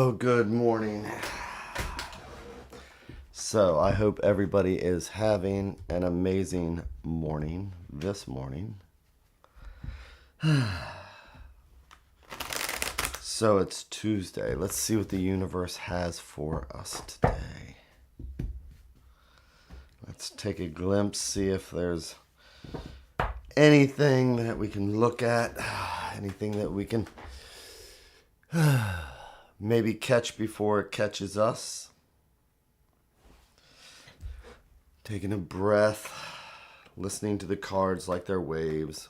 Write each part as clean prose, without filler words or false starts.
Oh, good morning. So, I hope everybody is having an amazing morning this morning. So, it's Tuesday. Let's see what the universe has for us today. Let's take a glimpse, see if there's anything that we can look at, anything that we can maybe catch before it catches us. Taking a breath, listening to the cards like they're waves.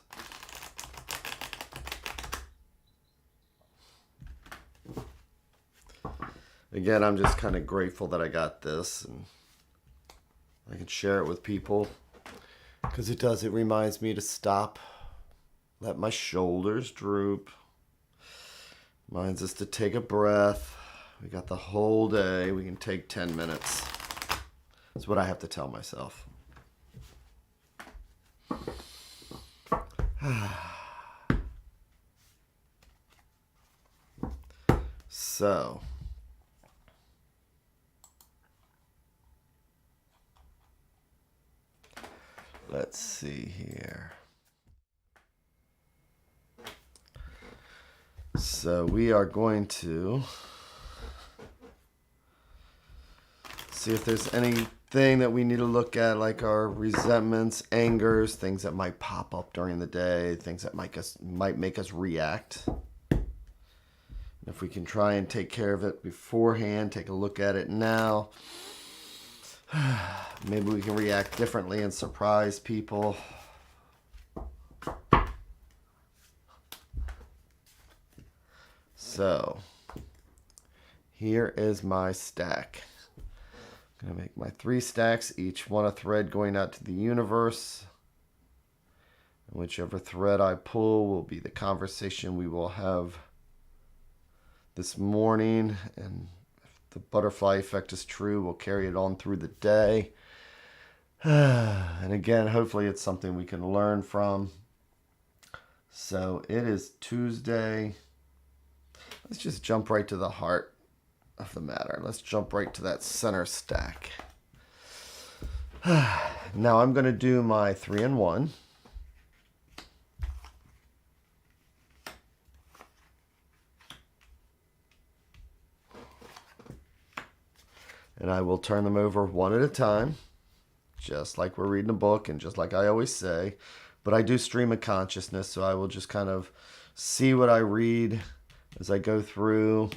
Again, I'm just kind of grateful that I got this and I can share it with people because it reminds me to stop, let my shoulders droop. Reminds us to take a breath. We got the whole day. We can take 10 minutes. That's what I have to tell myself. So, let's see here. So we are going to see if there's anything that we need to look at, like our resentments, angers, things that might pop up during the day, things that might make us react. If we can try and take care of it beforehand, take a look at it now, maybe we can react differently and surprise people. So, here is my stack. I'm going to make my 3 stacks, each one a thread going out to the universe. And whichever thread I pull will be the conversation we will have this morning. And if the butterfly effect is true, we'll carry it on through the day. And again, hopefully it's something we can learn from. So it is Tuesday. Let's just jump right to the heart of the matter. Let's jump right to that center stack. Now I'm going to do my 3-in-1. And I will turn them over one at a time, just like we're reading a book and just like I always say. But I do stream of consciousness, so I will just kind of see what I read as I go through.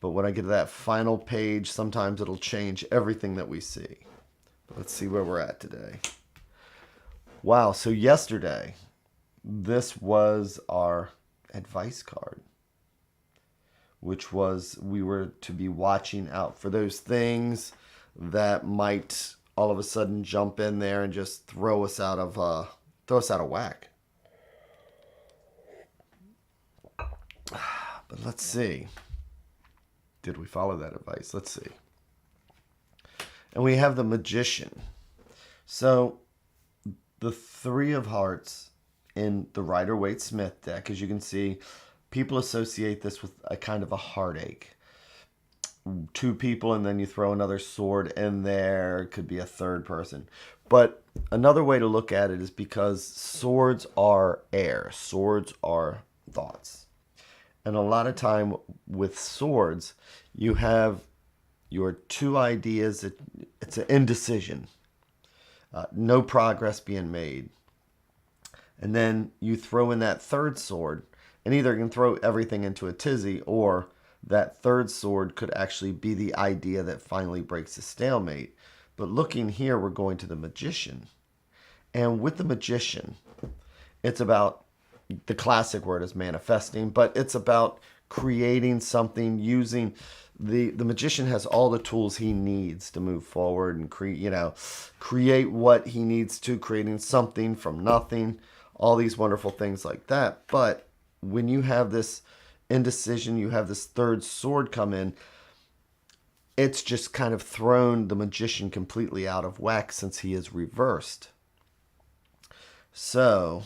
But when I get to that final page, sometimes it'll change everything that we see. Let's see where we're at today. Wow, so yesterday, this was our advice card, which was we were to be watching out for those things that might all of a sudden jump in there and just throw us out of whack. But let's see. Did we follow that advice? Let's see. And we have the Magician. So the 3 of Hearts in the Rider-Waite-Smith deck, as you can see, people associate this with a kind of a heartache. 2 people and then you throw another sword in there. It could be a third person. But another way to look at it is because swords are air. Swords are thoughts. And a lot of time with swords, you have your 2 ideas. It's an indecision. No progress being made. And then you throw in that third sword, and either you can throw everything into a tizzy, or that third sword could actually be the idea that finally breaks the stalemate. But looking here, we're going to the Magician. And with the Magician, it's about, the classic word is manifesting, but it's about creating something, using the Magician has all the tools he needs to move forward and create what he needs to, creating something from nothing, all these wonderful things like that. But when you have this indecision, you have this third sword come in, it's just kind of thrown the Magician completely out of whack since he is reversed. So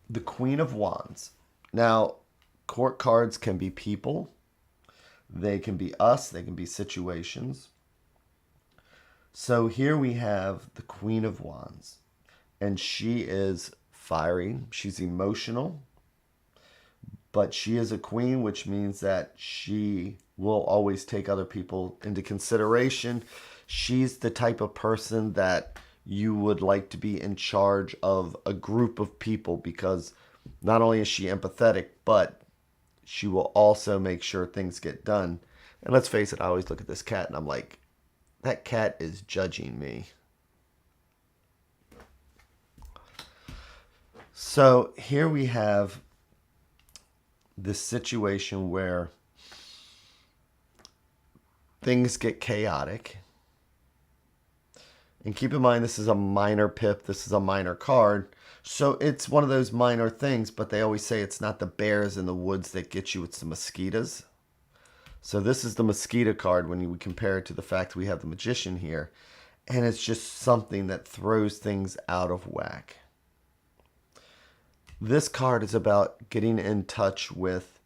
the Queen of Wands. Now, Court cards can be people. They can be us. They can be situations. So here we have the Queen of Wands. And she is fiery. She's emotional. But she is a queen, which means that she will always take other people into consideration. She's the type of person that you would like to be in charge of a group of people, because not only is she empathetic, but she will also make sure things get done. And let's face it, I always look at this cat and I'm like, that cat is judging me. So here we have this situation where things get chaotic. And keep in mind, this is a minor pip. This is a minor card. So it's one of those minor things, but they always say it's not the bears in the woods that get you, it's the mosquitoes. So this is the mosquito card when you compare it to the fact we have the Magician here. And it's just something that throws things out of whack. This card is about getting in touch with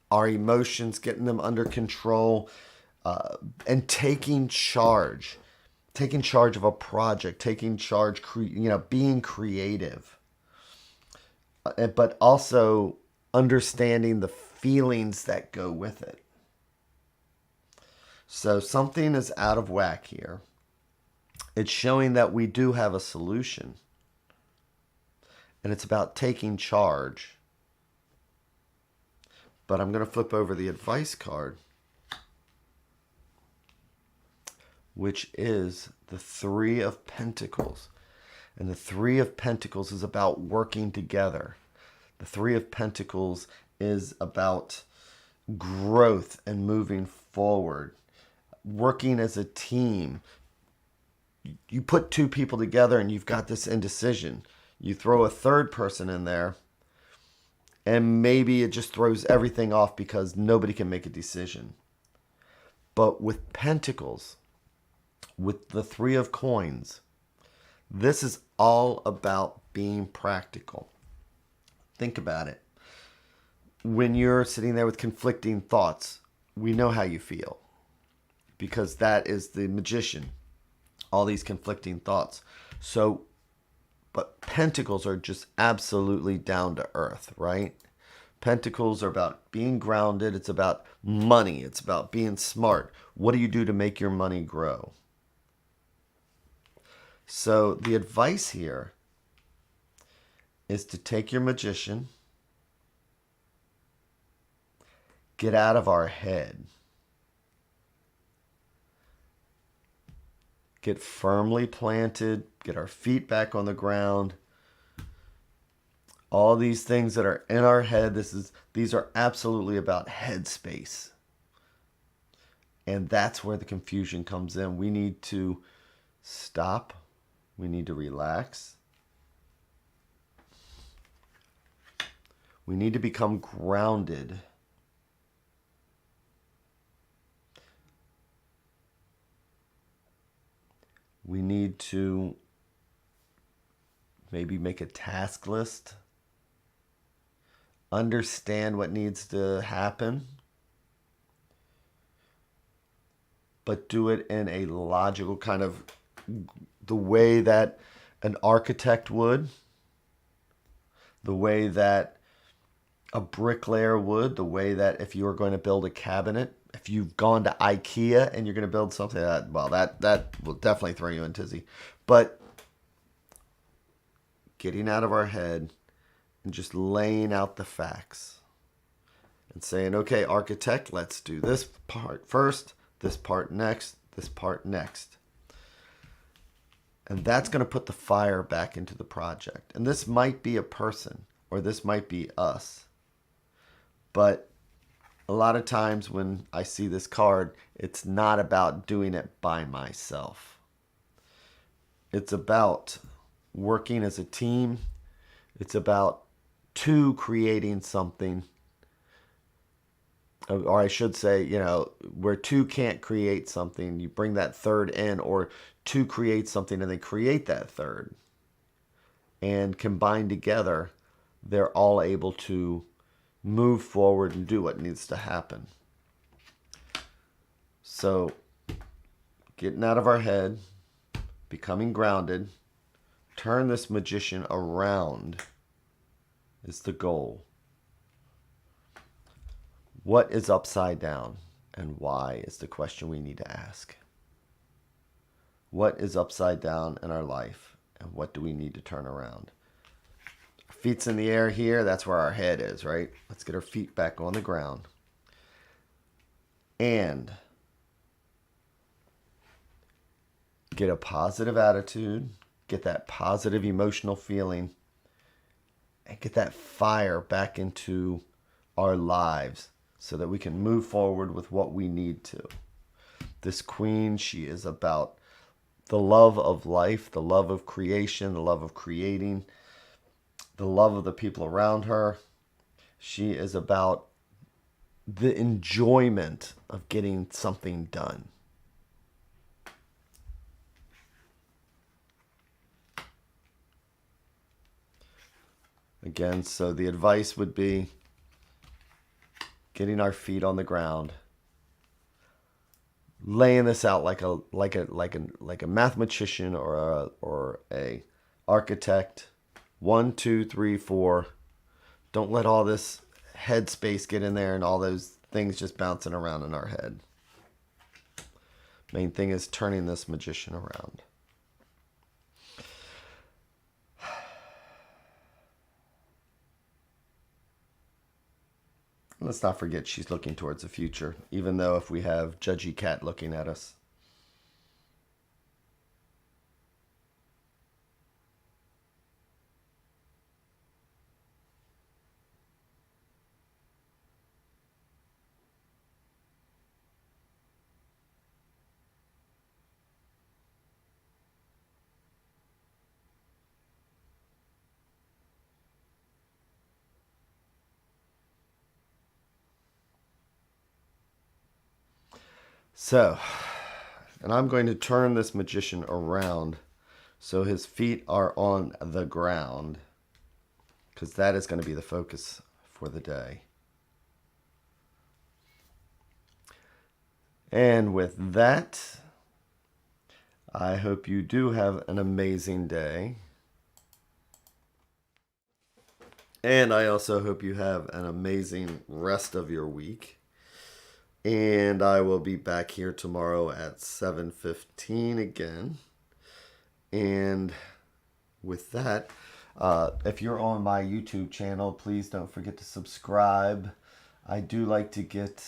our emotions, getting them under control, and taking charge. Taking charge of a project, taking charge, being creative. But also understanding the feelings that go with it. So something is out of whack here. It's showing that we do have a solution. And it's about taking charge. But I'm going to flip over the advice card, which is the Three of Pentacles. And the Three of Pentacles is about working together. The Three of Pentacles is about growth and moving forward. Working as a team. You put two people together and you've got this indecision. You throw a third person in there, and maybe it just throws everything off because nobody can make a decision. But with Pentacles, with the Three of Coins, this is all about being practical. Think about it. When you're sitting there with conflicting thoughts, we know how you feel, because that is the Magician. All these conflicting thoughts. But Pentacles are just absolutely down to earth, right? Pentacles are about being grounded. It's about money. It's about being smart. What do you do to make your money grow? So the advice here is to take your Magician, get out of our head, get firmly planted, get our feet back on the ground. All these things that are in our head, these are absolutely about headspace. And that's where the confusion comes in. We need to stop. We need to relax. We need to become grounded. We need to maybe make a task list. Understand what needs to happen. But do it in a logical kind of, the way that an architect would. The way that a bricklayer would. The way that if you were going to build a cabinet, if you've gone to IKEA and you're going to build something, that will definitely throw you in tizzy. But getting out of our head and just laying out the facts and saying, okay, architect, let's do this part first, this part next, this part next. And that's going to put the fire back into the project. And this might be a person, or this might be us. But a lot of times when I see this card, it's not about doing it by myself. It's about working as a team. It's about two creating something. Or I should say, where two can't create something, you bring that third in, or two create something and they create that third. And combined together, they're all able to move forward and do what needs to happen. So, getting out of our head, becoming grounded, turn this magician around is the goal. What is upside down and why is the question we need to ask. What is upside down in our life and what do we need to turn around? Feet's in the air here, that's where our head is, right? Let's get our feet back on the ground. And get a positive attitude, get that positive emotional feeling, and get that fire back into our lives so that we can move forward with what we need to. This queen, she is about the love of life, the love of creation, the love of creating, the love of the people around her. She is about the enjoyment of getting something done. Again, so the advice would be getting our feet on the ground, laying this out like a mathematician or a architect. 1, 2, 3, 4. Don't let all this head space get in there and all those things just bouncing around in our head. Main thing is turning this magician around. Let's not forget she's looking towards the future, even though if we have Judgy Cat looking at us. So, and I'm going to turn this magician around so his feet are on the ground, because that is going to be the focus for the day. And with that, I hope you do have an amazing day. And I also hope you have an amazing rest of your week. And I will be back here tomorrow at 7:15 again. And with that, if you're on my YouTube channel, please don't forget to subscribe. I do like to get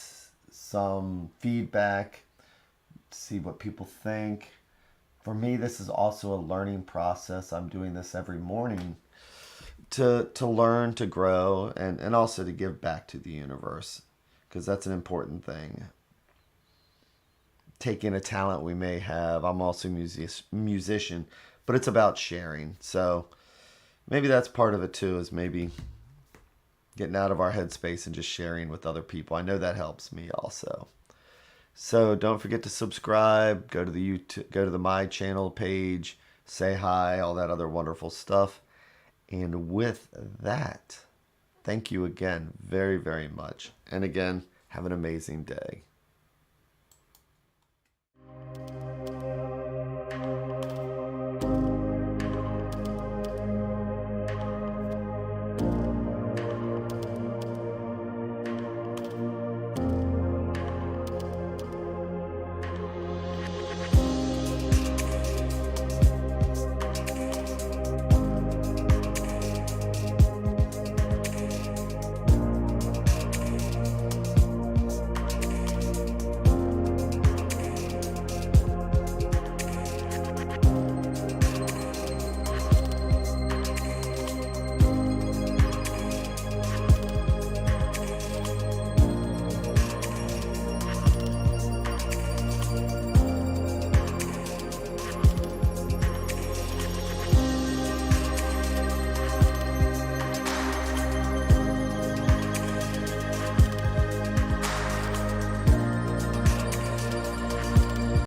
some feedback, see what people think. For me, this is also a learning process. I'm doing this every morning to learn, to grow, and also to give back to the universe, because that's an important thing. Taking a talent we may have. I'm also a musician, but it's about sharing. So maybe that's part of it too, is maybe getting out of our headspace and just sharing with other people. I know that helps me also. So don't forget to subscribe, go to the YouTube, go to the My Channel page, say hi, all that other wonderful stuff. And with that, thank you again very, very much. And again, have an amazing day.